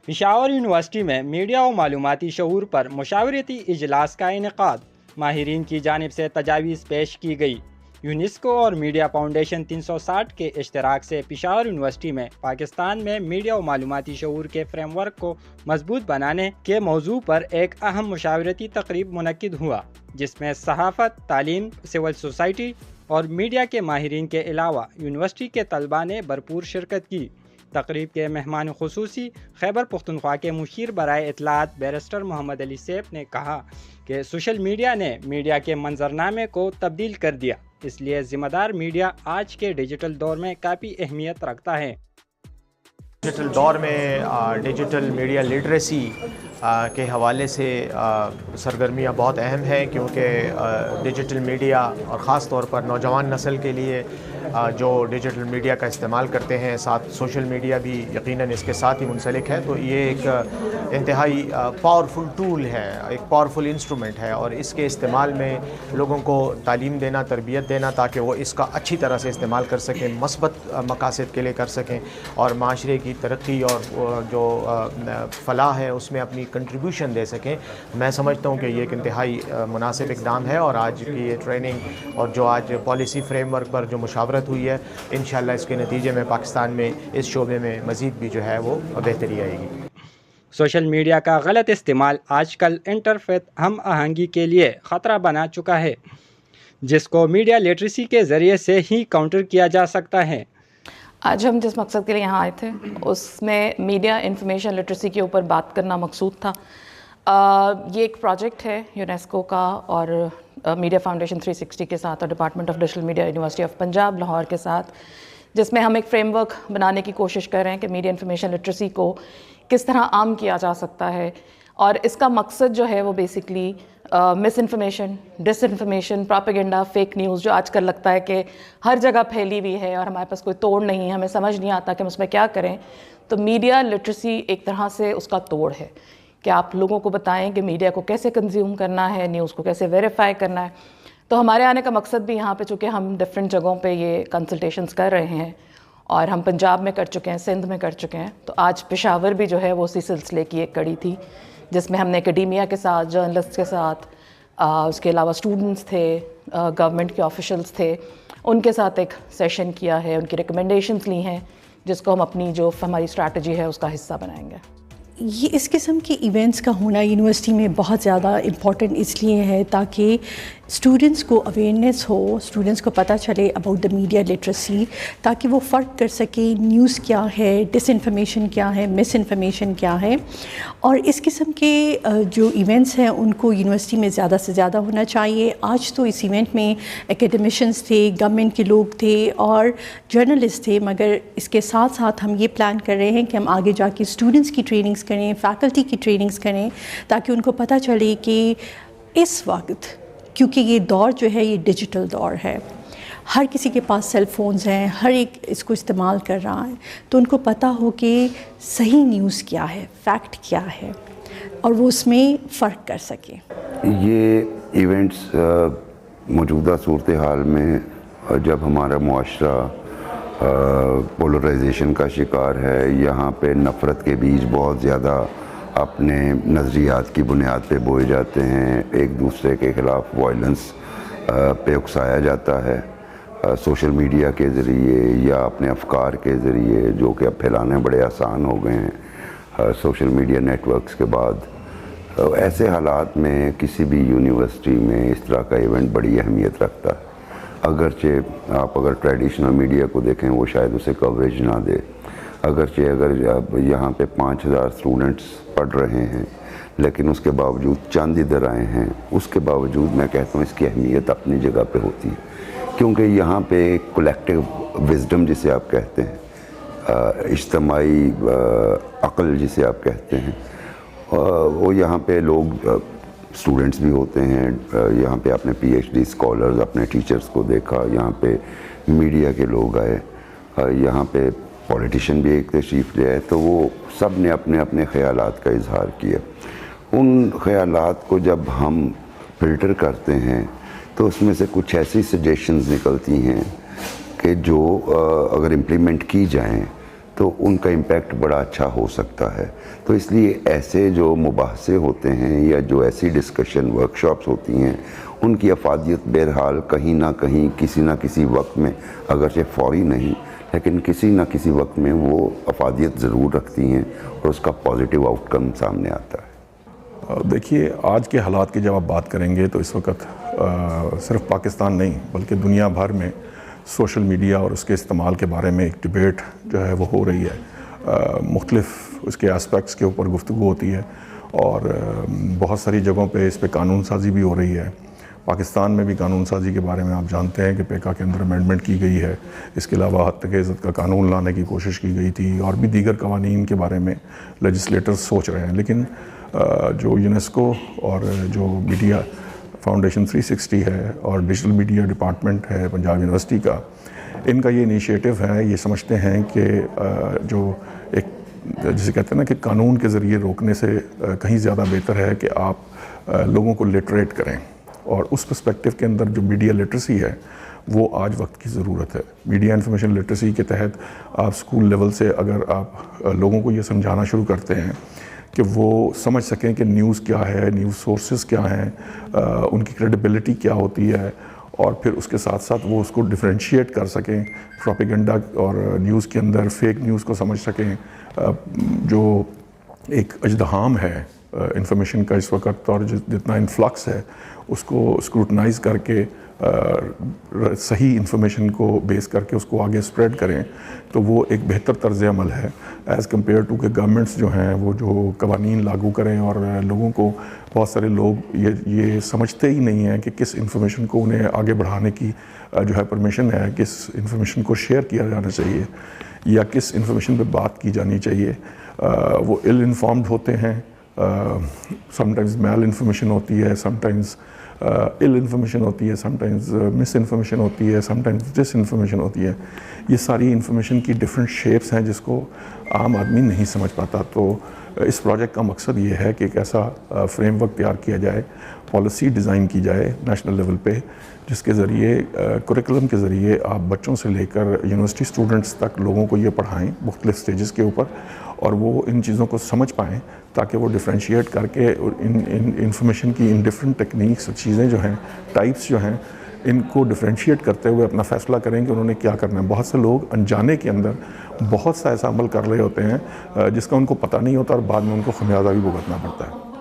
Peshawar university میں media و معلوماتی شعور پر مشاورتی اجلاس کا انعقاد، ماہرین کی جانب سے تجاویز پیش کی گئی۔ یونیسکو اور میڈیا فاؤنڈیشن 360 کے اشتراک سے پشاور یونیورسٹی میں پاکستان میں میڈیا و معلوماتی شعور کے فریم ورک کو مضبوط بنانے کے موضوع پر ایک اہم مشاورتی تقریب منعقد ہوا، جس میں صحافت، تعلیم، سول سوسائٹی اور میڈیا کے ماہرین کے علاوہ یونیورسٹی کے طلباء نے بھرپور شرکت کی۔ تقریب کے مہمان خصوصی خیبر پختونخوا کے مشیر برائے اطلاعات بیرسٹر محمد علی سیف نے کہا کہ سوشل میڈیا نے میڈیا کے منظرنامے کو تبدیل کر دیا، اس لیے ذمہ دار میڈیا آج کے ڈیجیٹل دور میں کافی اہمیت رکھتا ہے۔ ڈیجیٹل دور میں ڈیجیٹل میڈیا لٹریسی کے حوالے سے سرگرمیاں بہت اہم ہیں، کیونکہ ڈیجیٹل میڈیا اور خاص طور پر نوجوان نسل کے لیے جو ڈیجیٹل میڈیا کا استعمال کرتے ہیں، ساتھ سوشل میڈیا بھی یقیناً اس کے ساتھ ہی منسلک ہے، تو یہ ایک انتہائی پاورفل ٹول ہے، ایک پاورفل انسٹرومنٹ ہے، اور اس کے استعمال میں لوگوں کو تعلیم دینا، تربیت دینا، تاکہ وہ اس کا اچھی طرح سے استعمال کر سکیں، مثبت مقاصد کے لیے کر سکیں، اور معاشرے کی ترقی اور جو فلاح ہے اس میں اپنی کنٹریبیوشن دے سکیں۔ میں سمجھتا ہوں کہ یہ ایک انتہائی مناسب اقدام ہے، اور آج کی یہ ٹریننگ اور جو آج پالیسی فریم ورک پر جو مشاورت ہوئی ہے، انشاءاللہ اس کے نتیجے میں پاکستان میں اس شعبے میں مزید بھی جو ہے وہ بہتری آئے گی۔ سوشل میڈیا کا غلط استعمال آج کل انٹرفیت ہم آہنگی کے لیے خطرہ بنا چکا ہے، جس کو میڈیا لٹریسی کے ذریعے سے ہی کاؤنٹر کیا جا سکتا ہے۔ آج ہم جس مقصد کے لیے یہاں آئے تھے اس میں میڈیا انفارمیشن لٹریسی کے اوپر بات کرنا مقصود تھا۔ یہ ایک پروجیکٹ ہے یونیسکو کا اور میڈیا فاؤنڈیشن 360 کے ساتھ اور department of digital media university of Punjab Lahore کے ساتھ، جس میں ہم ایک فریم ورک بنانے کی کوشش کر رہے ہیں کہ میڈیا انفارمیشن لٹریسی کو کس طرح عام کیا جا سکتا ہے، اور اس کا مقصد جو ہے وہ بیسکلی مس انفارمیشن، ڈس انفارمیشن، پراپیگنڈا، فیک نیوز جو آج کل لگتا ہے کہ ہر جگہ پھیلی ہوئی ہے اور ہمارے پاس کوئی توڑ نہیں ہے، ہمیں سمجھ نہیں آتا کہ ہم اس میں کیا کریں، تو میڈیا لٹریسی ایک طرح سے اس کا توڑ ہے کہ آپ لوگوں کو بتائیں کہ میڈیا کو کیسے کنزیوم کرنا ہے، نیوز کو کیسے ویریفائی کرنا ہے۔ تو ہمارے آنے کا مقصد بھی یہاں پہ، چونکہ ہم ڈفرینٹ جگہوں پہ یہ کنسلٹیشنز کر رہے ہیں، اور ہم پنجاب میں کر چکے ہیں، سندھ میں کر چکے ہیں، تو آج پشاور بھی جو ہے وہ اسی سلسلے کی ایک کڑی تھی، جس میں ہم نے اکیڈیمیا کے ساتھ، جرنلسٹ کے ساتھ، اس کے علاوہ اسٹوڈنٹس تھے، گورنمنٹ کے آفیشلز تھے، ان کے ساتھ ایک سیشن کیا ہے، ان کی ریکمنڈیشنز لی ہیں، جس کو ہم اپنی جو ہماری اسٹریٹجی ہے اس کا حصہ بنائیں گے۔ یہ اس قسم کے ایونٹس کا ہونا یونیورسٹی میں بہت زیادہ امپورٹنٹ اس لیے ہے تاکہ اسٹوڈنٹس کو اویئرنیس ہو، اسٹوڈنٹس کو پتہ چلے اباؤٹ دا میڈیا لٹریسی، تاکہ وہ فرق کر سکیں نیوز کیا ہے، ڈس انفارمیشن کیا ہے، مس انفارمیشن کیا ہے۔ اور اس قسم کے جو ایونٹس ہیں ان کو یونیورسٹی میں زیادہ سے زیادہ ہونا چاہیے۔ آج تو اس ایونٹ میں اکیڈمیشنز تھے، گورنمنٹ کے لوگ تھے اور جرنلسٹ تھے، مگر اس کے ساتھ ساتھ ہم یہ پلان کر رہے ہیں کہ ہم آگے جا کے اسٹوڈنٹس کی ٹریننگز کریں، فیکلٹی کی ٹریننگز کریں، تاکہ ان کو پتہ چلے کہ اس وقت، کیونکہ یہ دور جو ہے یہ ڈیجیٹل دور ہے، ہر کسی کے پاس سیل فونز ہیں، ہر ایک اس کو استعمال کر رہا ہے، تو ان کو پتہ ہو کہ صحیح نیوز کیا ہے، فیکٹ کیا ہے، اور وہ اس میں فرق کر سکیں۔ یہ ایونٹس موجودہ صورتحال میں جب ہمارا معاشرہ پولرائزیشن کا شکار ہے، یہاں پہ نفرت کے بیج بہت زیادہ اپنے نظریات کی بنیاد پہ بوئے جاتے ہیں، ایک دوسرے کے خلاف وائلنس پہ اکسایا جاتا ہے سوشل میڈیا کے ذریعے یا اپنے افکار کے ذریعے، جو کہ اب پھیلانے بڑے آسان ہو گئے ہیں سوشل میڈیا نیٹ ورکس کے بعد۔ ایسے حالات میں کسی بھی یونیورسٹی میں اس طرح کا ایونٹ بڑی اہمیت رکھتا ہے، اگرچہ آپ اگر ٹریڈیشنل میڈیا کو دیکھیں وہ شاید اسے کوریج نہ دے، اگرچہ اگر یہاں پہ 5000 اسٹوڈنٹس پڑھ رہے ہیں، لیکن اس کے باوجود چاند ادھر آئے ہیں، اس کے باوجود میں کہتا ہوں اس کی اہمیت اپنی جگہ پہ ہوتی ہے، کیونکہ یہاں پہ ایک کولیکٹیو وزڈم جسے آپ کہتے ہیں، اجتماعی عقل جسے آپ کہتے ہیں، وہ یہاں پہ لوگ اسٹوڈنٹس بھی ہوتے ہیں، یہاں پہ اپنے پی ایچ ڈی اسکالرز، اپنے ٹیچرز کو دیکھا، یہاں پہ میڈیا کے لوگ آئے، یہاں پہ پولیٹیشین بھی ایک تشریف لے آئے، تو وہ سب نے اپنے اپنے خیالات کا اظہار کیا۔ ان خیالات کو جب ہم فلٹر کرتے ہیں تو اس میں سے کچھ ایسی سجیشنز نکلتی ہیں کہ جو اگر امپلیمنٹ کی جائیں تو ان کا امپیکٹ بڑا اچھا ہو سکتا ہے. تو اس لیے ایسے جو مباحثے ہوتے ہیں یا جو ایسی ڈسکشن ورکشاپس ہوتی ہیں ان کی افادیت بہرحال کہیں نہ کہیں کسی نہ کسی وقت میں اگرچہ فوری نہیں لیکن کسی نہ کسی وقت میں وہ افادیت ضرور رکھتی ہیں اور اس کا پازیٹیو آؤٹ کم سامنے آتا ہے. دیکھیے آج کے حالات کی جب آپ بات کریں گے تو اس وقت صرف پاکستان نہیں بلکہ دنیا بھر میں سوشل میڈیا اور اس کے استعمال کے بارے میں ایک ڈیبیٹ جو ہے وہ ہو رہی ہے. مختلف اس کے اسپیکٹس کے اوپر گفتگو ہوتی ہے اور بہت ساری جگہوں پہ اس پہ قانون سازی بھی ہو رہی ہے. پاکستان میں بھی قانون سازی کے بارے میں آپ جانتے ہیں کہ پیکا کے اندر امینڈمنٹ کی گئی ہے. اس کے علاوہ حد تک عزت کا قانون لانے کی کوشش کی گئی تھی اور بھی دیگر قوانین کے بارے میں لیجسلیٹرز سوچ رہے ہیں. لیکن جو یونیسکو اور جو میڈیا فاؤنڈیشن 360 ہے اور ڈیجیٹل میڈیا ڈپارٹمنٹ ہے پنجاب یونیورسٹی کا، ان کا یہ انیشیٹو ہے. یہ سمجھتے ہیں کہ جو ایک جسے کہتے ہیں نا کہ قانون کے ذریعے روکنے سے کہیں زیادہ بہتر ہے کہ آپ لوگوں کو لٹریٹ کریں. اور اس پرسپیکٹو کے اندر جو میڈیا لٹریسی ہے وہ آج وقت کی ضرورت ہے. میڈیا انفارمیشن لٹریسی کے تحت آپ سکول لیول سے اگر آپ لوگوں کو یہ سمجھانا شروع کرتے ہیں کہ وہ سمجھ سکیں کہ نیوز کیا ہے، نیوز سورسز کیا ہیں، ان کی کریڈیبلٹی کیا ہوتی ہے، اور پھر اس کے ساتھ ساتھ وہ اس کو ڈفرینشیٹ کر سکیں پروپیگنڈا اور نیوز کے اندر فیک نیوز کو سمجھ سکیں. جو ایک اجدہام ہے انفارمیشن کا اس وقت اور جتنا انفلکس ہے اس کو اسکروٹنائز کر کے صحیح انفارمیشن کو بیس کر کے اس کو آگے اسپریڈ کریں، تو وہ ایک بہتر طرز عمل ہے ایز کمپیئر ٹو کہ گورنمنٹس جو ہیں وہ جو قوانین لاگو کریں اور لوگوں کو، بہت سارے لوگ یہ سمجھتے ہی نہیں ہیں کہ کس انفارمیشن کو انہیں آگے بڑھانے کی جو ہے پرمیشن ہے، کس انفارمیشن کو شیئر کیا جانا چاہیے یا کس انفارمیشن پہ بات کی جانی چاہیے. وہ ایل انفارمڈ ہوتے ہیں، سم ٹائمز میل انفارمیشن ہوتی ہے، سم ٹائمز ایل انفارمیشن ہوتی ہے، سم ٹائمز مس انفارمیشن ہوتی ہے، سم ٹائمز ڈس انفارمیشن ہوتی ہے. یہ ساری انفارمیشن کی ڈفرینٹ شیپس ہیں جس کو عام آدمی نہیں سمجھ پاتا. تو اس پروجیکٹ کا مقصد یہ ہے کہ ایک ایسا فریم ورک تیار کیا جائے، پالیسی ڈیزائن کی جائے نیشنل لیول پہ، جس کے ذریعے کریکولم کے ذریعے آپ بچوں سے لے کر یونیورسٹی اسٹوڈنٹس تک لوگوں کو یہ پڑھائیں مختلف سٹیجز کے اوپر، اور وہ ان چیزوں کو سمجھ پائیں تاکہ وہ ڈفرینشیٹ کر کے ان انفارمیشن کی ان ڈفرینٹ ٹیکنیکس، چیزیں جو ہیں، ٹائپس جو ہیں، ان کو ڈفرینشیٹ کرتے ہوئے اپنا فیصلہ کریں کہ انہوں نے کیا کرنا ہے. بہت سے لوگ انجانے کے اندر بہت سا ایسا عمل کر رہے ہوتے ہیں جس کا ان کو پتہ نہیں ہوتا اور بعد میں ان کو خمیازہ بھی بھگتنا پڑتا ہے.